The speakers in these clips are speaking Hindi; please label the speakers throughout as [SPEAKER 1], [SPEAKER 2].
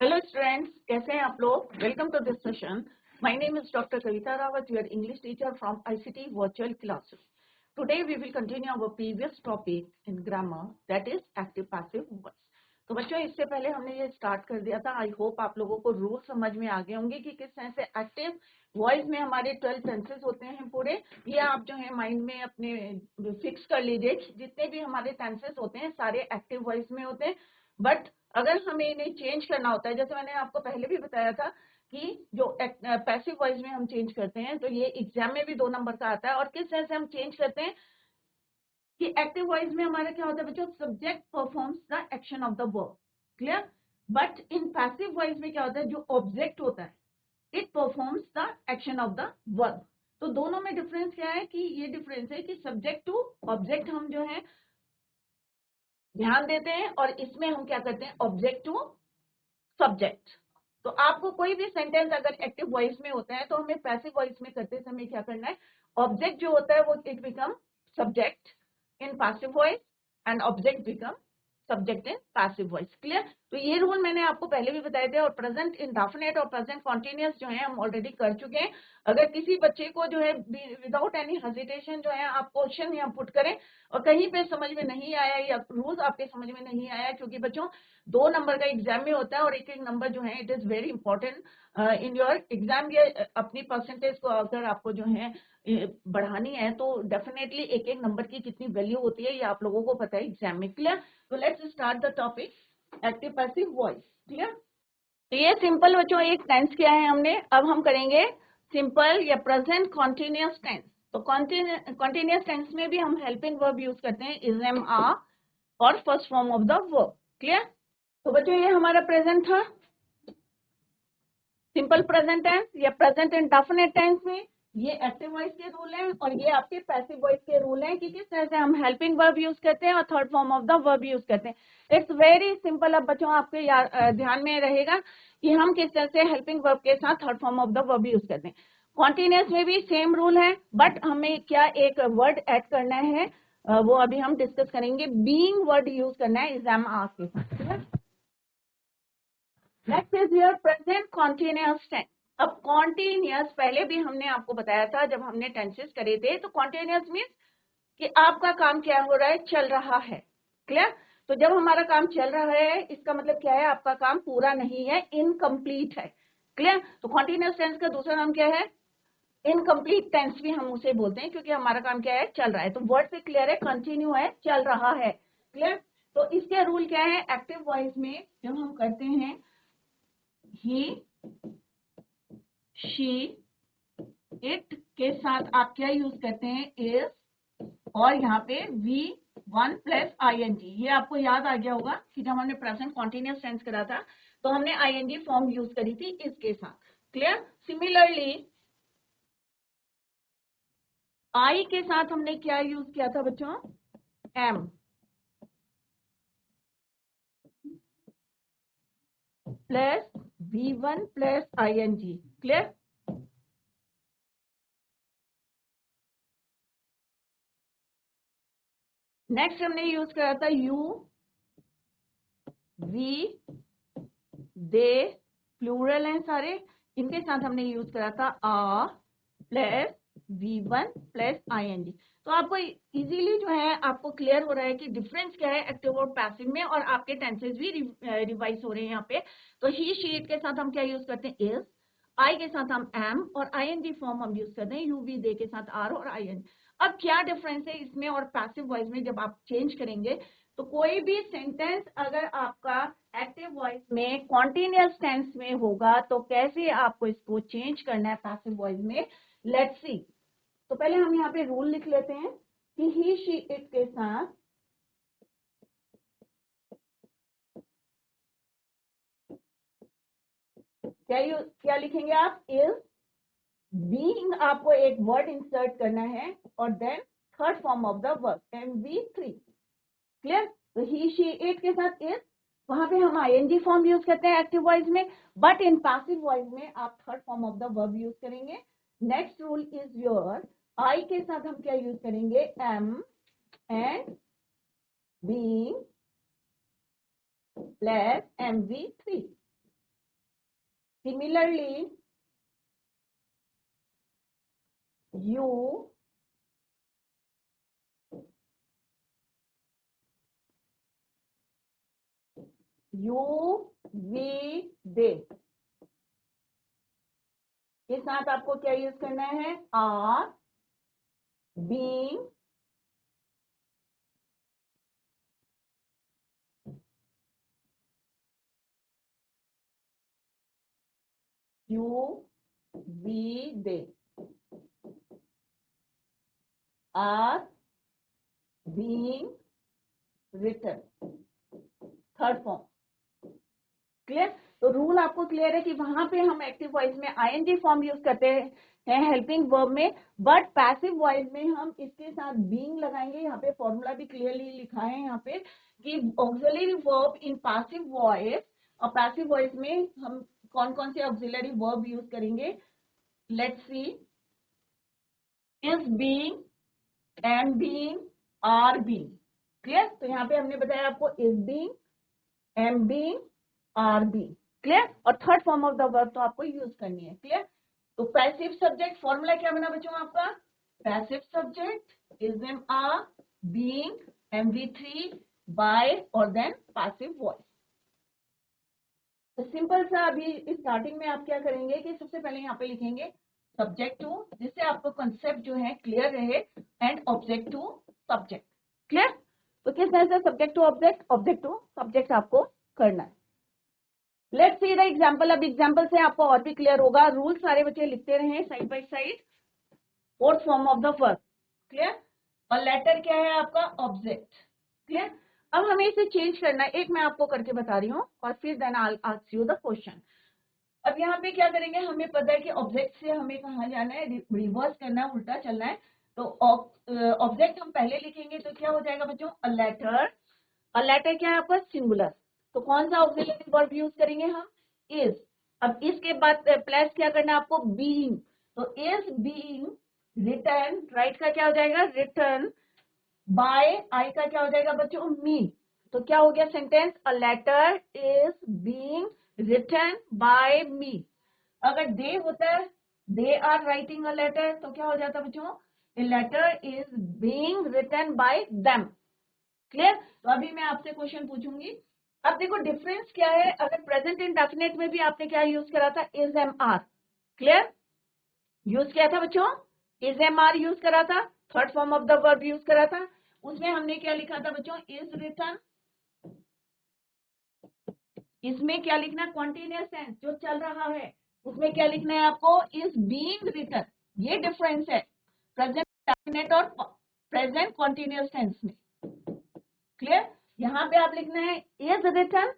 [SPEAKER 1] हेलो स्टूडेंट्स, कैसे हैं आप लोग। Welcome to this session. My name is doctor Kavita Rawat, your English teacher from ICT virtual classes. Today we will continue our previous topic in grammar, that is active passive voice. तो बच्चों, इससे पहले हमने ये स्टार्ट कर दिया था। आई होप आप लोगों को रूल समझ में आ गए होंगे कि किस तरह से एक्टिव वॉइस में हमारे 12 टेंसेस होते हैं पूरे। ये आप जो है माइंड में अपने फिक्स कर लीजिए। जितने भी हमारे टेंसेस होते हैं सारे एक्टिव वॉइस में होते हैं, बट अगर हमें इन्हें चेंज करना होता है, जैसे मैंने आपको पहले भी बताया था कि जो पैसिव वॉइस में हम चेंज करते हैं, तो ये एग्जाम में भी 2 नंबर का आता है। और किस तरह से हम चेंज करते हैं कि एक्टिव वॉइस में हमारा क्या होता है बच्चों, subject performs the action of the verb, clear. But in passive voice में क्या होता है, जो ऑब्जेक्ट होता है it performs the action of the verb. तो दोनों में डिफरेंस क्या है कि ये डिफरेंस है कि सब्जेक्ट टू ऑब्जेक्ट हम जो है ध्यान देते हैं, और इसमें हम क्या करते हैं, ऑब्जेक्ट टू सब्जेक्ट। तो आपको कोई भी सेंटेंस अगर एक्टिव वॉइस में होता है तो हमें पैसिव वॉइस में करते समय क्या करना है, ऑब्जेक्ट जो होता है वो it become subject in passive voice and object become subject in passive voice, clear. तो ये रूल मैंने आपको पहले भी बताए थे। और प्रेजेंट इंडेफिनिट और प्रेजेंट कॉन्टिन्यूअस जो है हम ऑलरेडी कर चुके हैं। अगर किसी बच्चे को जो है विदाउट एनी हेजिटेशन जो है आप क्वेश्चन यहाँ पुट करें और कहीं पे समझ में नहीं आया या रूल्स आपके समझ में नहीं आया, क्योंकि बच्चों 2 नंबर का एग्जाम में होता है और एक एक नंबर जो है it is very important in your exam. ये अपनी परसेंटेज को अगर आपको जो है बढ़ानी है तो डेफिनेटली एक एक नंबर की कितनी वैल्यू होती है ये आप लोगों को पता है एग्जाम में, क्लियर। तो let's start the topic active passive voice, clear. तो ये सिंपल बच्चों एक टेंस किया है हमने। अब हम करेंगे सिंपल या प्रेजेंट कॉन्टिन्यूअस टेंस। तो कॉन्टिन्यूअस टेंस में भी हम हेल्पिंग वर्ब यूज करते हैं, इज, एम, आर और first form of the verb, clear. तो बच्चों ये हमारा प्रेजेंट था, सिंपल प्रेजेंट टेंस या प्रेजेंट इंडेफिनिट टेंस में ये एक्टिव वॉइस के रूल हैं और ये आपके पैसिव वॉइस के रूल हैं कि किस तरह से हम हेल्पिंग वर्ब यूज करते हैं और third form of the verb use करते हैं। It's very simple. अब बच्चों आपके ध्यान में रहेगा कि हम किस तरह से हेल्पिंग वर्ब के साथ third form of the verb use करते हैं। कॉन्टिन्यूअस में भी सेम रूल है, बट हमें क्या एक वर्ड ऐड करना है, वो अभी हम डिस्कस करेंगे। बीइंग वर्ड यूज करना है, इज, एम, आर के साथ। Next is your present continuous tense. अब कॉन्टिन्यूअस पहले भी हमने आपको बताया था जब हमने टेंसेस करे थे। तो कॉन्टिन्यूअस मीन्स कि आपका काम क्या हो रहा है, चल रहा है, क्लियर। तो जब हमारा काम चल रहा है इसका मतलब क्या है, आपका काम पूरा नहीं है, इनकम्प्लीट है, क्लियर। तो कॉन्टिन्यूअस टेंस का दूसरा नाम क्या है, इनकम्प्लीट टेंस भी हम उसे बोलते हैं, क्योंकि हमारा काम क्या है, चल रहा है। तो वर्ड से क्लियर है, कंटिन्यू है, चल रहा है, क्लियर। तो इसके रूल क्या है, एक्टिव वॉइस में जब हम करते हैं ही, शी, इट के साथ आप क्या यूज करते हैं, इज, और यहाँ पे V1 प्लस ING। ये आपको याद आ गया होगा कि जब हमने प्रेजेंट कॉन्टिन्यूअस टेंस करा था तो हमने ING फॉर्म यूज करी थी इसके साथ, क्लियर। सिमिलरली I के साथ हमने क्या यूज किया था बच्चों, M plus V1 plus ING, clear. Next हमने यूज करा था यू, वी, दे, प्लूरल हैं सारे, इनके साथ हमने यूज करा था आ प्लस V1 प्लस ING। तो आपको इजीली जो है आपको क्लियर हो रहा है कि डिफरेंस क्या है एक्टिव और पैसिव में, और आपके टेंसेस भी रिवाइज हो रहे हैं यहाँ पे। तो ही, शी, इट के साथ हम क्या यूज करते हैं, इज, आई के साथ हम एम, और ING फॉर्म हम यूज करते हैं यू, वी, दे के साथ आर और IN। अब क्या डिफरेंस है इसमें और पैसिव वॉइस में जब आप चेंज करेंगे, तो कोई भी सेंटेंस अगर आपका एक्टिव वॉइस में कॉन्टिन्यूअस टेंस में होगा तो कैसे आपको इसको चेंज करना है पैसिव वॉइस में, लेट्स सी। तो पहले हम यहाँ पे रूल लिख लेते हैं कि ही, शी, इट के साथ क्या लिखेंगे आप, इज, बीइंग आपको एक वर्ड इंसर्ट करना है और then third form of the verb MV3, clear. तो ही, शी, इट के साथ इज, वहां पे हम ING फॉर्म यूज करते हैं एक्टिव वॉइस में, बट इन पैसिव वॉइस में आप third form of the verb use करेंगे। Next rule is your, I के साथ हम क्या यूज करेंगे, am and being plus MV3, Similarly, you we they के साथ आपको क्या यूज करना है, are, being, you we they, are being written, third form. Clear? तो रूल आपको क्लियर है कि वहां पे हम एक्टिव वॉइस में आईएनजी फॉर्म यूज करते हैं हेल्पिंग वर्ब में, बट पैसिव वॉइस में हम इसके साथ बीइंग लगाएंगे। यहाँ पे फॉर्मूला भी क्लियरली लिखा है यहाँ पे कि auxiliary verb in passive voice, और पैसिव वॉइस में हम कौन कौन से ऑक्सिलरी वर्ब यूज करेंगे। Let's see, is being, am being, are being. Clear? तो यहाँ पे हमने बताया आपको is being, am being, are being. Clear? और third form of the verb तो आपको यूज करनी है। क्लियर? तो पैसिव सब्जेक्ट फॉर्मूला क्या बना बच्चों आपका, passive subject is am are being MV3 by और देन पैसिव वॉइस। तो सिंपल सा अभी स्टार्टिंग में आप क्या करेंगे कि सबसे पहले यहाँ पे लिखेंगे सब्जेक्ट टू, जिससे आपको कंसेप्ट जो है क्लियर रहे, and object to subject. Clear? तो किस तरह से subject to object, object to subject आपको करना है। Let's see the example. अब एग्जांपल से आपको और भी क्लियर होगा। रूल सारे बच्चे लिखते रहे side by side. Fourth form of the verb. Clear? और लेटर क्या है आपका, ऑब्जेक्ट। क्लियर? अब हमें इसे चेंज करना है, एक मैं आपको करके बता रही हूँ और फिर then I will ask you the question. अब यहाँ पे क्या करेंगे, हमें पता है कि ऑब्जेक्ट से हमें कहाँ जाना है, रिवर्स करना है, उल्टा चलना है। तो ऑब्जेक्ट हम पहले लिखेंगे तो क्या हो जाएगा बच्चों, अ लेटर। अ लेटर क्या है आपका, सिंगुलर। तो कौन सा ऑक्सिलरी वर्ब यूज करेंगे हम, इज। अब इसके बाद प्लस क्या करना है आपको, बीइंग। तो इज बीइंग रिटर्न, राइट का क्या हो जाएगा, रिटर्न बाय, आई का क्या हो जाएगा बच्चों, मी। तो क्या हो गया sentence, a letter is being written by me. अगर दे होता है, they are writing a letter, तो क्या हो जाता बच्चों, a letter is being written by them. Clear? तो अभी मैं आपसे क्वेश्चन पूछूंगी। अब देखो डिफरेंस क्या है, अगर प्रेजेंट इंडेफिनिट में भी आपने क्या यूज करा था, is am are. Clear? Use किया था बच्चों, इज एम आर यूज करा था, third form of the verb use करा था। उसमें हमने क्या लिखा था बच्चों, इज रिटन। इसमें क्या लिखना है, कॉन्टिन्यूअस टेंस जो चल रहा है, उसमें क्या लिखना है आपको, इज बीइंग रिटन। ये डिफरेंस है प्रेजेंट इंडेफिनिट और प्रेजेंट कॉन्टिन्यूअस टेंस में। क्लियर? यहाँ पे आप लिखना है इज रिटन,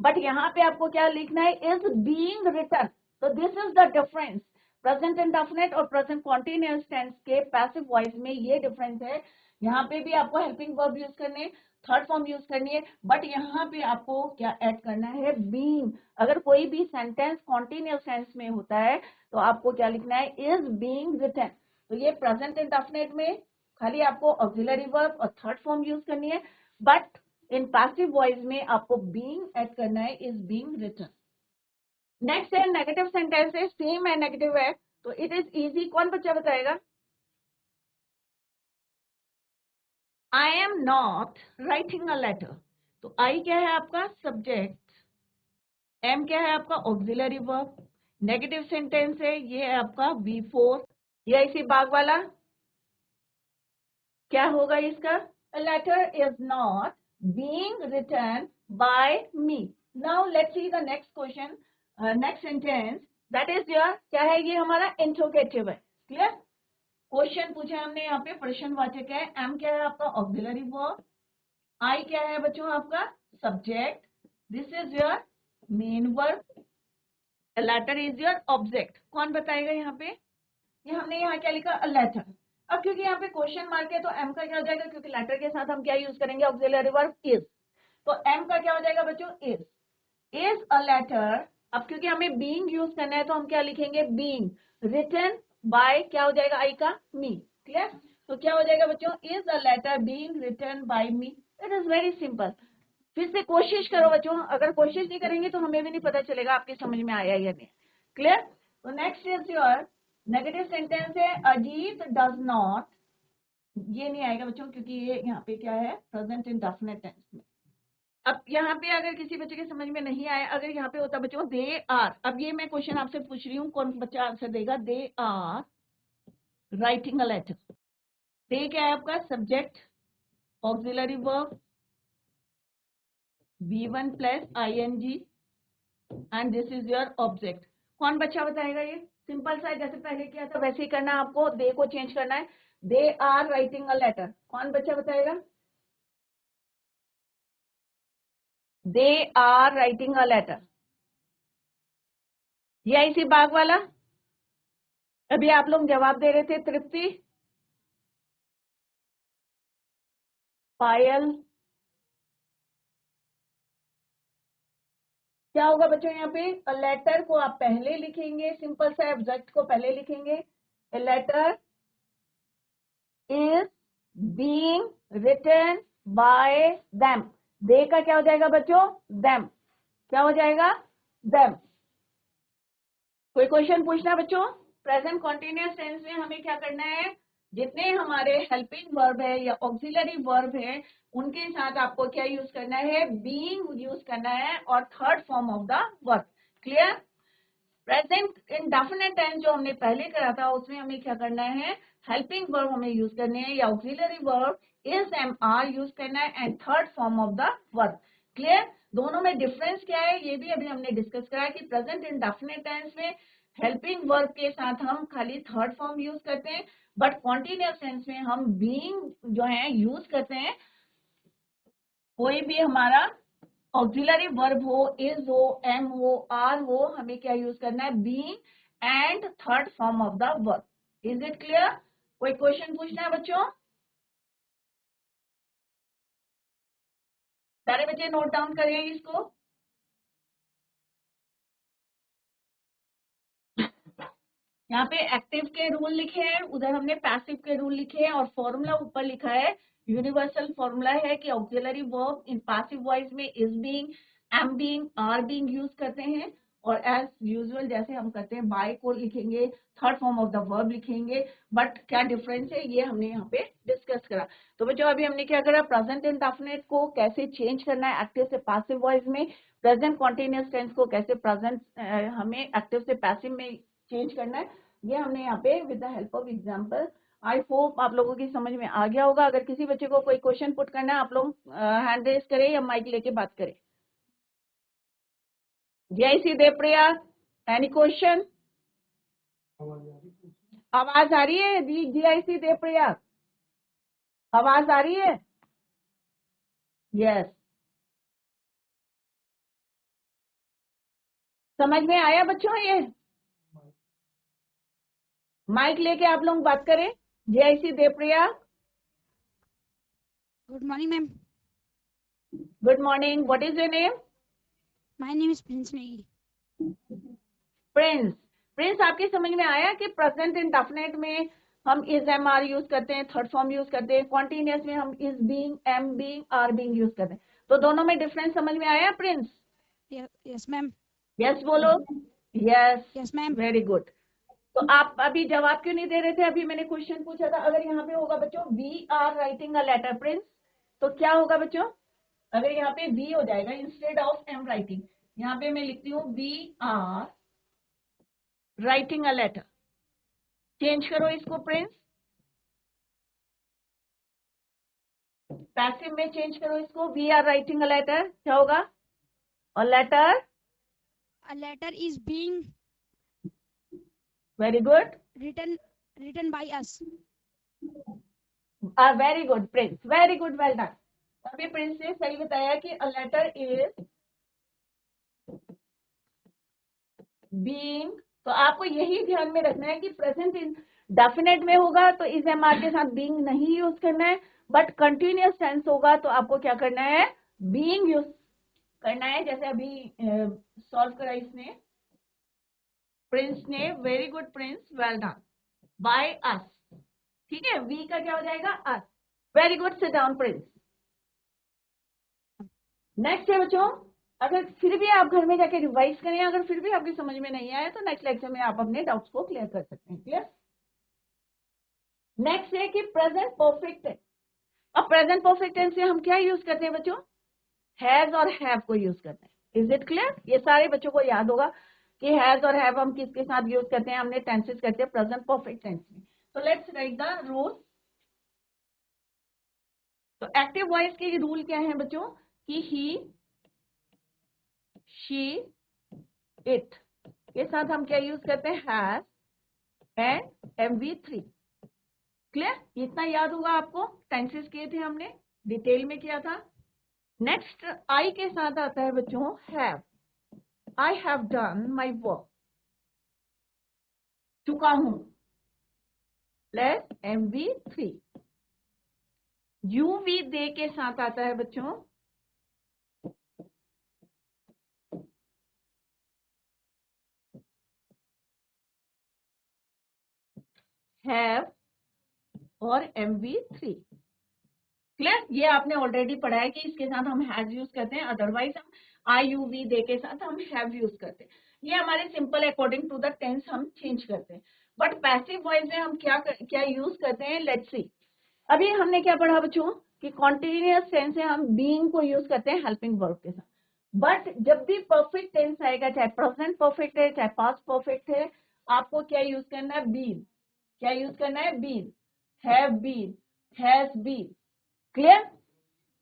[SPEAKER 1] बट यहाँ पे आपको क्या लिखना है, इज बीइंग रिटन। तो this is the difference present indefinite और प्रेजेंट कॉन्टिन्यूअस टेंस के पैसिव वॉइस में। ये डिफरेंस है। यहाँ पे भी आपको हेल्पिंग वर्ब यूज करने, थर्ड फॉर्म यूज करनी है, बट यहाँ पे आपको क्या ऐड करना है, बीइंग। अगर कोई भी सेंटेंस कॉन्टिन्यूअस टेंस में होता है तो आपको क्या लिखना है, इज बीइंग रिटन। तो ये प्रेजेंट इंडेफिनिट में खाली आपको ऑक्सिलरी वर्ब और थर्ड फॉर्म यूज करनी है, बट इन पैसिव वॉइस में आपको बीइंग ऐड करना है, इज बीइंग रिटन। नेक्स्ट है नेगेटिव सेंटेंस है, सेम है, नेगेटिव है, तो इट इज इजी। कौन बच्चा बताएगा, I am not writing a letter. तो आई क्या है आपका सब्जेक्ट, एम क्या है आपका ऑक्सिलरी वर्ब, नेगेटिव सेंटेंस है, ये है आपका V4। या इसी बाग वाला क्या होगा इसका, a letter is not being written by me. Now let's see the next question, next sentence, that is your क्या है, ये हमारा इंट्रोगेटिव है। क्लियर? क्वेश्चन पूछा है हमने, यहाँ पे प्रश्नवाचक है, एम क्या है आपका ऑक्सिलरी वर्ब, आई क्या है बच्चों आपका subject, this is your main verb, letter is your object. कौन बताएगा यहाँ पे, ये हमने यहाँ क्या लिखा, अ लेटर। अब क्योंकि यहाँ पे क्वेश्चन मार्क है तो एम का क्या हो जाएगा, क्योंकि लेटर के साथ हम क्या यूज करेंगे, ऑक्सिलरी वर्ब इज। तो एम का क्या हो जाएगा बच्चों, इज अ लेटर। अब क्योंकि हमें बीइंग यूज करना है तो हम क्या लिखेंगे, बीइंग रिटन बाय, क्या हो जाएगा आई का, मी। क्लियर? तो क्या हो जाएगा बच्चों, is a letter being written by me. It is very simple. फिर से कोशिश करो बच्चों, अगर कोशिश नहीं करेंगे तो हमें भी नहीं पता चलेगा आपकी समझ में आया या नहीं। क्लियर? तो next is your negative sentence है अजीत डज नॉट, ये नहीं आएगा बच्चों क्योंकि ये यहाँ पे क्या है, प्रेजेंट इंडेफिनिट टेंस में। अब यहाँ पे अगर किसी बच्चे के समझ में नहीं आया, अगर यहाँ पे होता बच्चों दे आर, अब ये मैं क्वेश्चन आपसे पूछ रही हूँ, कौन बच्चा आंसर देगा? They are writing a letter. They क्या है आपका? Subject, auxiliary verb, V1 plus ING and this is your object. कौन बच्चा बताएगा? ये सिंपल सा है, जैसे पहले किया था वैसे ही करना है आपको, दे को चेंज करना है, they are writing a letter. कौन बच्चा बताएगा? They are writing a letter. ये इसी बाग वाला, अभी आप लोग जवाब दे रहे थे, तृप्ति, पायल, क्या होगा बच्चों यहाँ पे? अ लेटर को आप पहले लिखेंगे, सिंपल सा ऑब्जेक्ट को पहले लिखेंगे, a letter is being written by them. They का क्या हो जाएगा बच्चों? देम। क्या हो जाएगा? देम। कोई क्वेश्चन पूछना बच्चों? प्रेजेंट कॉन्टिन्यूअस टेंस में हमें क्या करना है? जितने हमारे हेल्पिंग वर्ब है या ऑक्सिलरी वर्ब है उनके साथ आपको क्या यूज करना है? बीइंग यूज करना है और third form of the verb. Clear? Present indefinite tense जो हमने पहले करा था उसमें हमें क्या करना है? हेल्पिंग वर्ब हमें यूज करने हैं या auxiliary verb is am are use करना है and third form of the verb. Clear? दोनों में डिफरेंस क्या है ये भी अभी हमने डिस्कस करा कि प्रेजेंट इंडेफिनिट टेंस में हेल्पिंग वर्ब के साथ हम खाली थर्ड फॉर्म यूज करते हैं, बट कॉन्टिन्यूअस टेंस में हम बीइंग जो है यूज करते हैं। कोई भी हमारा ऑक्सिलरी वर्ब हो, इज हो, एम हो, आर हो, हमें क्या यूज करना है? Being and third form of the verb. Is it clear? कोई क्वेश्चन पूछना है बच्चों? सारे बच्चे नोट डाउन करें इसको। यहाँ पे एक्टिव के रूल लिखे हैं, उधर हमने पैसिव के रूल लिखे हैं और फॉर्मूला ऊपर लिखा है। यूनिवर्सल फॉर्मूला है कि auxiliary verb in passive voice में is being, am being, are being use करते हैं और एज यूजुअल जैसे हम करते हैं बाय को लिखेंगे, third form of the verb लिखेंगे। बट क्या डिफरेंस है ये हमने यहाँ पे डिस्कस करा। तो बच्चों अभी हमने क्या करा? प्रेजेंट इंडेफिनिट को कैसे चेंज करना है एक्टिव से पैसिव वॉइस में, प्रेजेंट कॉन्टिन्यूअस टेंस को कैसे प्रेजेंट हमें एक्टिव से पैसिव में चेंज करना है, ये हमने यहाँ पे with the help of example. I hope आप लोगों की समझ में आ गया होगा। अगर किसी बच्चे को कोई क्वेश्चन पुट करना है आप लोग हैंड रेज करें या माइक लेके बात करें। जय श्री देवप्रिया, एनी क्वेश्चन? आवाज आ रही है? जय श्री देवप्रिया, आवाज आ रही है? यस, समझ में आया बच्चों? ये माइक लेके आप लोग बात करें। जय Shri Devpriya,
[SPEAKER 2] Good morning, ma'am.
[SPEAKER 1] Good morning, what is your name?
[SPEAKER 2] My name is Prince Maggie.
[SPEAKER 1] Prince. Prince, आपकी समझ में आया कि प्रेजेंट इंडेफिनिट में हम इज एम आर यूज करते हैं, थर्ड फॉर्म यूज करते हैं, कॉन्टिन्यूअस में हम is being, am being, are being use करते हैं। तो दोनों में डिफरेंस समझ में आया प्रिंस?
[SPEAKER 2] Yes, ma'am.
[SPEAKER 1] यस बोलो। Yes,
[SPEAKER 2] Yes, ma'am.
[SPEAKER 1] Very good. तो आप अभी जवाब क्यों नहीं दे रहे थे? अभी मैंने क्वेश्चन पूछा था, अगर यहाँ पे होगा बच्चों we are writing a letter Prince, तो क्या होगा बच्चों? अगर यहाँ पे वी हो जाएगा इंस्टेड ऑफ एम राइटिंग, यहाँ पे मैं लिखती हूँ we are writing a letter. Change करो इसको प्रिंस, पैसिव में चेंज करो इसको, we are writing a letter, क्या होगा? और letter,
[SPEAKER 2] A letter is being
[SPEAKER 1] very good,
[SPEAKER 2] written by us.
[SPEAKER 1] Very good Prince, very good, well done. अभी प्रिंस ने सही बताया कि अ लेटर इज बीइंग। तो आपको यही ध्यान में रखना है कि प्रेजेंट डेफिनेट में होगा तो इज एम आर के साथ बीइंग नहीं यूज करना है, बट कंटिन्यूअस टेंस होगा तो आपको क्या करना है? बीइंग यूज करना है। जैसे अभी सॉल्व करा इसने, प्रिंस ने, very good Prince, well done, by us. ठीक है, वी का क्या हो जाएगा? Us. Very good, sit down Prince. Next है बच्चों अगर फिर भी आप घर में जाके रिवाइज करें, अगर फिर भी आपकी समझ में नहीं आया तो नेक्स्ट लेक्चर में आप अपने डाउट्स को क्लियर कर सकते हैं। क्लियर? नेक्स्ट है कि प्रेजेंट परफेक्ट है। अब प्रेजेंट परफेक्ट टेंस से हम क्या यूज करते हैं बच्चों? हैज और हैव को यूज करते हैं। Is it clear? ये सारे बच्चों को याद होगा कि हैज और हैव हम किसके साथ यूज करते हैं? हमने टेंसेस करते हैं प्रेजेंट परफेक्ट टेंस में। तो लेट्स राइट द रूल। तो एक्टिव वॉइस के रूल क्या है बच्चों? कि ही, शी, इट के साथ हम क्या यूज करते हैं? Has and MV3। क्लियर? इतना याद होगा आपको। टेंसेस किए थे हमने, डिटेल में किया था। नेक्स्ट आई के साथ आता है बच्चों have. I have done my work, चुका हूं, प्लस MV3। UV दे के साथ आता है बच्चों हैव और MV3। क्लियर? ये आपने ऑलरेडी पढ़ा है कि इसके साथ हम हैज यूज करते हैं, अदरवाइज हम IUV दे के साथ हम हैव यूज करते हैं। ये हमारे simple according to the tense हम चेंज करते हैं। बट पैसिव वॉइस में हम क्या यूज करते हैं? Let's see. अभी हमने क्या पढ़ा बच्चों कि कॉन्टिन्यूअस टेंस है, हम बीइंग को यूज करते हैं हेल्पिंग वर्ब के साथ। बट जब भी परफेक्ट टेंस आएगा, चाहे प्रेजेंट परफेक्ट है चाहे पास्ट परफेक्ट है, आपको क्या यूज करना है? बीन। क्या यूज करना है? Been. Have been, has been. Clear?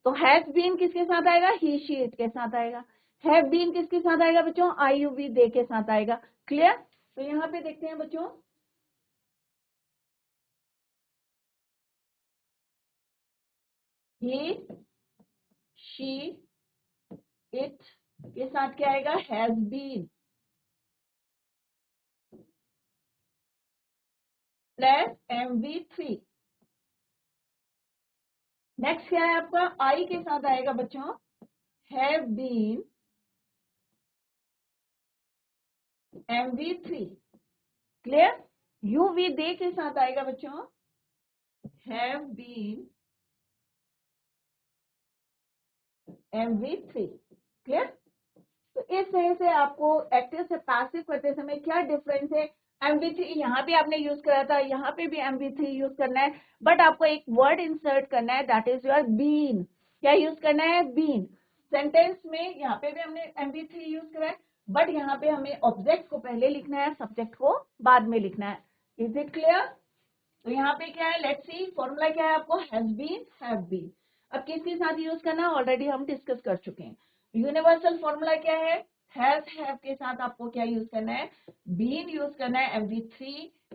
[SPEAKER 1] तो हैज बीन किसके साथ आएगा? ही, शी, इट के साथ आएगा। हैव बीन किसके साथ आएगा बच्चों? IUV दे के साथ आएगा। क्लियर? तो यहाँ पे देखते हैं बच्चों, ही, शी, इट के साथ क्या आएगा? Has been plus MV3। Next क्या है आपका? आई के साथ आएगा बच्चों have been MV3। Clear? UV they के साथ आएगा बच्चों हैव बीन MV3। क्लियर? तो इस तरह से आपको एक्टिव से पैसिव करते समय क्या डिफरेंस है? MV3 यहाँ पे आपने यूज करा था, यहाँ पे भी MV3 यूज करना है, बट आपको एक वर्ड इंसर्ट करना है, दैट इज योर बीन। क्या यूज करना है? बीन। सेंटेंस में यहाँ पे भी हमने MV3 यूज करा है, बट यहाँ पे हमें ऑब्जेक्ट को पहले लिखना है, सब्जेक्ट को बाद में लिखना है। Is it clear? तो यहाँ पे क्या है? लेट्स सी, फॉर्मूला क्या है आपको? Has been, have been. अब किसके साथ यूज करना है? ऑलरेडी हम डिस्कस कर चुके हैं। यूनिवर्सल फॉर्मूला क्या है? हैज हैव के साथ आपको क्या यूज करना है? बीन यूज करना है, MV3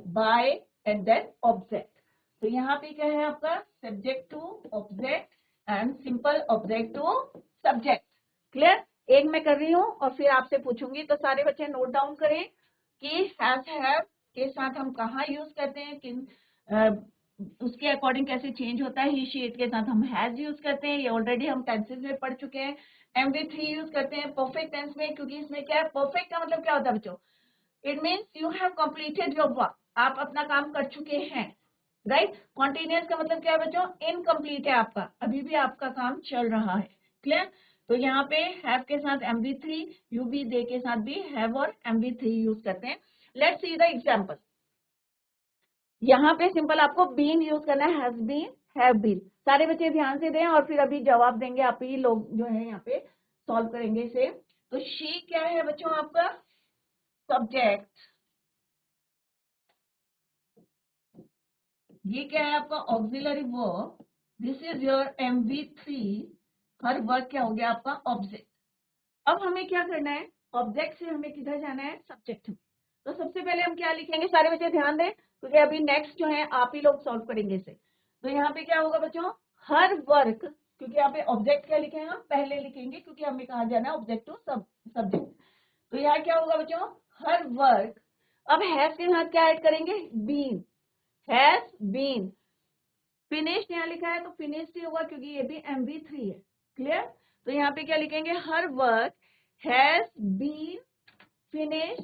[SPEAKER 1] bye and then object. तो यहाँ पे क्या है आपका? Subject to object and simple object to subject. Clear? एक मैं कर रही हूँ और फिर आपसे पूछूंगी, तो सारे बच्चे नोट डाउन करें कि हैज हैव के साथ हम कहाँ यूज करते हैं, किन उसके अकॉर्डिंग कैसे चेंज होता है। ही, शी, इट के साथ हम हैज यूज करते हैं, ये ऑलरेडी हम टेंसेस में पढ़ चुके हैं। MV3 यूज करते हैं परफेक्ट टेंस में, क्योंकि इसमें क्या है? परफेक्ट का मतलब क्या होता है बच्चों? It means you have completed your work, आप अपना काम कर चुके हैं, राइट? कॉन्टिन्यूअस का मतलब क्या है बच्चों? इनकम्प्लीट है आपका, अभी भी आपका काम चल रहा है। क्लियर? तो यहाँ पे हैव के साथ MV3, UV दे के साथ भी हैव और MV3 यूज करते हैं। Let's see the example. यहाँ पे सिंपल आपको बीन यूज करना है, हैज बीन, हैव बीन। सारे बच्चे ध्यान से दें और फिर अभी जवाब देंगे, आप ही लोग जो है यहाँ पे सॉल्व करेंगे इसे। तो शी क्या है बच्चों आपका? सब्जेक्ट। ये क्या है आपका? Auxiliary verb. This is your MV3। Her verb क्या हो गया आपका? ऑब्जेक्ट। अब हमें क्या करना है? ऑब्जेक्ट से हमें किधर जाना है? सब्जेक्ट में। तो सबसे पहले हम क्या लिखेंगे? सारे बच्चे ध्यान दें, क्योंकि अभी नेक्स्ट जो है आप ही लोग सॉल्व करेंगे इसे। तो यहाँ पे क्या होगा बच्चों? हर वर्क, क्योंकि यहाँ पे ऑब्जेक्ट क्या लिखे हैं? हम पहले लिखेंगे, क्योंकि हमें कहा जाना है ऑब्जेक्ट टू सब्जेक्ट। तो यहाँ क्या होगा बच्चों? Her work. अब हैज के साथ क्या ऐड करेंगे? बीन। Has been. फिनिश्ड यहाँ लिखा है तो फिनिश्ड ही होगा, क्योंकि ये भी MV3 है। क्लियर? तो यहाँ पे क्या लिखेंगे? Her work has been finished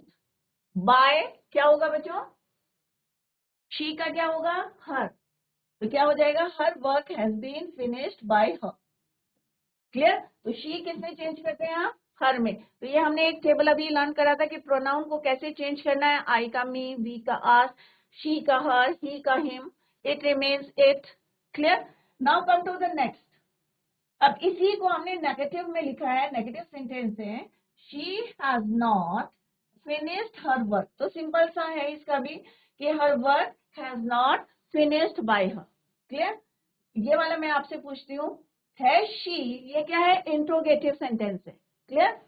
[SPEAKER 1] by, क्या होगा बच्चों? शी का क्या होगा? हर। तो क्या हो जाएगा? Her work has been finished by her. Clear? तो शी किसमें चेंज करते हैं आप? हर में। तो ये हमने एक टेबल अभी लर्न करा था कि प्रोनाउन को कैसे चेंज करना है, आई का मी, वी का आस, शी का हर, ही का him, it remains it. Clear? Now come to the next. अब इसी को हमने नेगेटिव में लिखा है, नेगेटिव सेंटेंस है, she has not finished her work. तो सिंपल सा है इसका भी कि her work has not finished by her. Clear? ये वाला मैं आपसे पूछती हूँ, हैज शी, ये क्या है, इंट्रोगेटिव सेंटेंस है। Clear?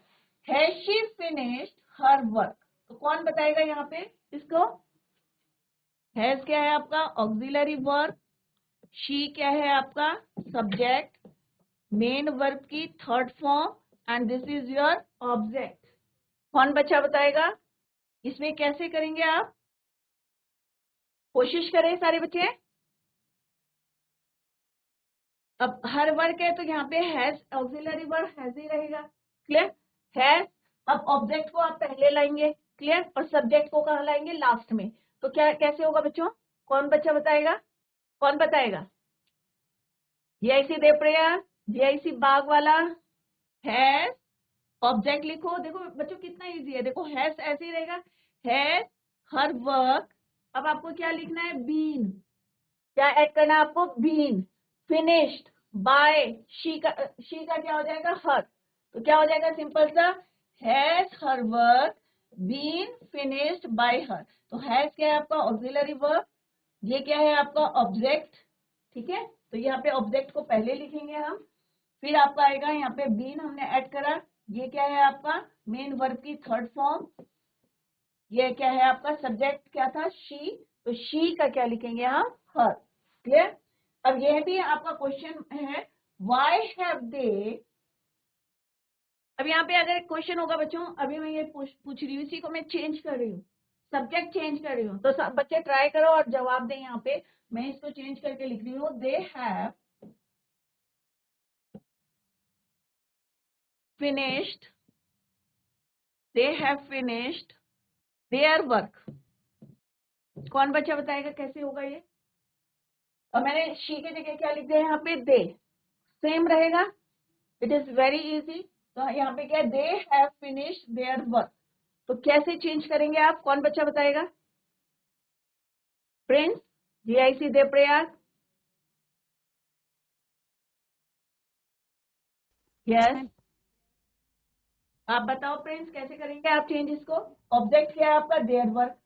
[SPEAKER 1] Has she finished her work, तो कौन बताएगा यहाँ पे इसको? हैज क्या है आपका ऑक्सिलरी वर्ब, शी क्या है आपका सब्जेक्ट, मेन वर्ब की third form and this is your object. कौन बच्चा बताएगा इसमें कैसे करेंगे आप? कोशिश करें सारे बच्चे। अब हर वर्क है तो यहाँ पे has auxiliary verb has he रहेगा। क्लियर? हैज। अब ऑब्जेक्ट को आप पहले लाएंगे, क्लियर, और सब्जेक्ट को कहाँ लाएंगे? लास्ट में। तो क्या कैसे होगा बच्चों? कौन बच्चा बताएगा? कौन बताएगा? जीआईसी देवप्रिया, जीआईसी बाग वाला। हैज, ऑब्जेक्ट लिखो। देखो बच्चों कितना इजी है, देखो हैज ऐसे ही रहेगा, हैज हर वर्क। अब आपको क्या लिखना है? बीन। क्या ऐड करना है आपको? बीन। फिनिश्ड बाय, शी का क्या हो जाएगा? हर। तो क्या हो जाएगा? सिंपल सा, has her work been finished by her. तो हैज क्या है आपका ऑक्सिलरी वर्ब, ये क्या है आपका ऑब्जेक्ट। ठीक है, तो यहाँ पे ऑब्जेक्ट को पहले लिखेंगे हम, फिर आपका आएगा यहाँ पे बीन हमने ऐड करा, ये क्या है आपका मेन वर्ब की थर्ड फॉर्म, ये क्या है आपका सब्जेक्ट क्या था? शी। तो शी का क्या लिखेंगे हम? हर। क्लियर? अब यह भी आपका क्वेश्चन है, व्हाई हैव दे। अब यहाँ पे अगर क्वेश्चन होगा बच्चों, अभी मैं ये पूछ रही हूँ, इसी को मैं चेंज कर रही हूँ, सब्जेक्ट चेंज कर रही हूँ, तो सब बच्चे ट्राई करो और जवाब दें। यहाँ पे मैं इसको चेंज करके लिख रही हूँ, they have finished, they have finished their work। कौन बच्चा बताएगा कैसे होगा ये? और मैंने शी के जगह क्या लिख दिया यहाँ पे? दे। सेम रहेगा, इट इज वेरी इजी। तो यहाँ पे क्या है? They have finished their work. तो कैसे चेंज करेंगे आप? कौन बच्चा बताएगा? Prince, GIC Devprayag. Yes,
[SPEAKER 2] ma'am.
[SPEAKER 1] आप बताओ प्रिंस कैसे करेंगे आप चेंज इसको? ऑब्जेक्ट क्या है आपका? Their work.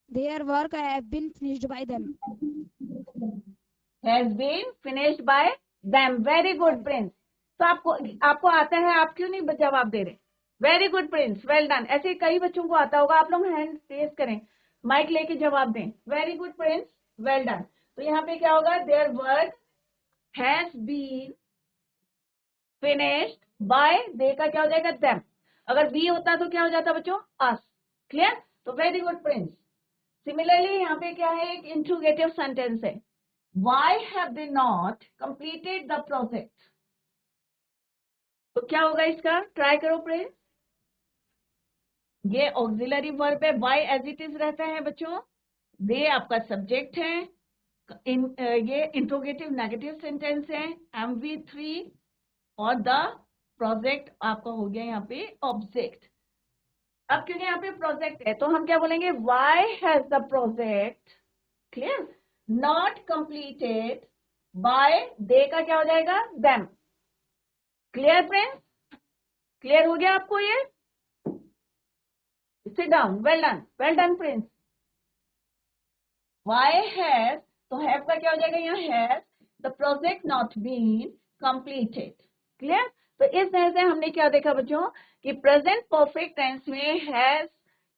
[SPEAKER 2] Their work have been finished by them.
[SPEAKER 1] Has been finished by them. Very good Prince. तो आपको आता है, आप क्यों नहीं जवाब दे रहे? Very good Prince, well done. ऐसे कई बच्चों को आता होगा, आप लोग हैंड रेज करें, माइक लेके जवाब दें। Very good Prince, well done. तो यहाँ पे क्या होगा? Their work has been finished by, they का क्या हो जाएगा? देम। अगर बी होता तो क्या हो जाता बच्चों? अस। क्लियर? तो वेरी गुड प्रिंस। सिमिलरली यहाँ पे क्या है? एक इंट्रोगेटिव सेंटेंस है, why have they not completed the project। तो क्या होगा इसका? ट्राई करो प्रिंस। ये ऑक्सिलरी वर्ब है, why एज इट इज रहता है बच्चों, दे आपका सब्जेक्ट है, ये इंट्रोगेटिव नेगेटिव सेंटेंस है, MV3, और द प्रोजेक्ट आपका हो गया यहाँ पे ऑब्जेक्ट। अब क्योंकि यहाँ पे प्रोजेक्ट है तो हम क्या बोलेंगे? why has the project, clear, not completed by, they का क्या हो जाएगा? them। Clear friends? क्लियर हो गया आपको ये? Sit down. Well done friends. Why has, तो हैव का क्या हो जाएगा यहाँ? Has the project not been completed. Clear? तो इस तरह से हमने क्या देखा बच्चों कि प्रेजेंट परफेक्ट टेंस में हैज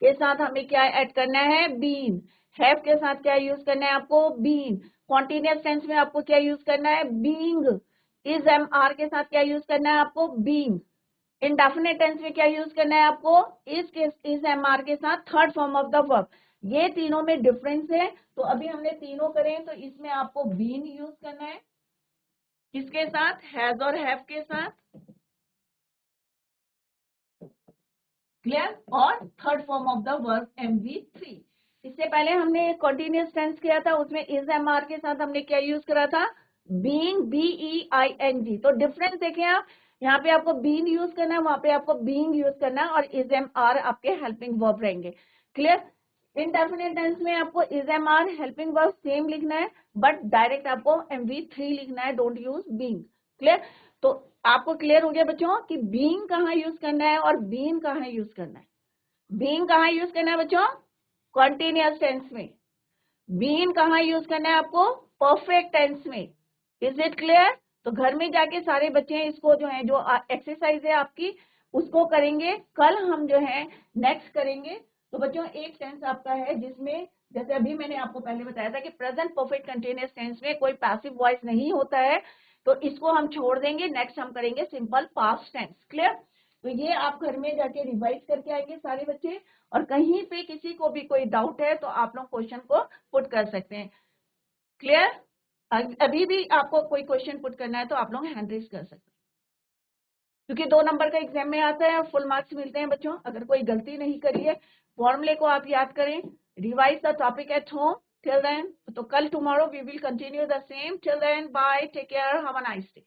[SPEAKER 1] के साथ हमें क्या ऐड करना है? बीन। हैव के साथ क्या यूज करना है आपको? बीन। कॉन्टिन्यूअस टेंस में आपको क्या यूज करना है? बीइंग। इज एम आर के साथ क्या यूज करना है आपको? बीइंग। इंडेफिनिट टेंस में क्या यूज करना है आपको? इज एम आर के साथ third form of the verb. ये तीनों में डिफरेंस है, तो अभी हमने तीनों करें तो इसमें आपको बीन यूज करना है, किसके साथ? हैज और हैव के साथ। क्लियर? और third form of the verb MV3। इससे पहले हमने कॉन्टिन्यूअस टेंस किया था, उसमें इज एम आर के साथ हमने क्या यूज करा था? Being, BEING। तो डिफरेंस देखें आप, यहाँ पे आपको बीन यूज करना है, वहां पे आपको बीइंग यूज करना है, और इज एम आर आपके हेल्पिंग वर्ब रहेंगे। क्लियर? इनडेफिनिट टेंस में आपको is am are helping verb same लिखना है, बट डायरेक्ट आपको MV3 लिखना है, डोंट यूज बीइंग। क्लियर? तो आपको क्लियर हो गया बच्चों कि बीइंग कहाँ यूज करना है और बीन कहाँ यूज करना है। बीइंग कहाँ यूज करना है बच्चों? कॉन्टिन्यूअस टेंस में। बीन कहाँ यूज करना है आपको? परफेक्ट टेंस में। Is it clear? तो घर में जाके सारे बच्चे इसको जो है, जो एक्सरसाइज है आपकी, उसको करेंगे। कल हम जो है नेक्स्ट करेंगे। तो बच्चों एक टेंस आपका है जिसमें, जैसे अभी मैंने आपको पहले बताया था कि प्रेजेंट परफेक्ट कंटिन्यूअस टेंस में कोई पैसिव वॉइस नहीं होता है, तो इसको हम छोड़ देंगे। नेक्स्ट हम करेंगे सिंपल पास्ट टेंस। क्लियर? तो ये आप घर में जाके रिवाइज करके आएंगे सारे बच्चे, और कहीं पे किसी को भी कोई डाउट है तो आप लोग क्वेश्चन को पुट कर सकते हैं। क्लियर? अभी भी आपको कोई क्वेश्चन पुट करना है तो आप लोग हैंड रेज कर सकते हैं, क्योंकि 2 नंबर का एग्जाम में आता है और फुल मार्क्स मिलते हैं बच्चों अगर कोई गलती नहीं करी है। फॉर्मूले को आप याद करें, revise the topic at home. Till then, तो कल tomorrow we will continue the same. Till then bye, take care, have a nice day.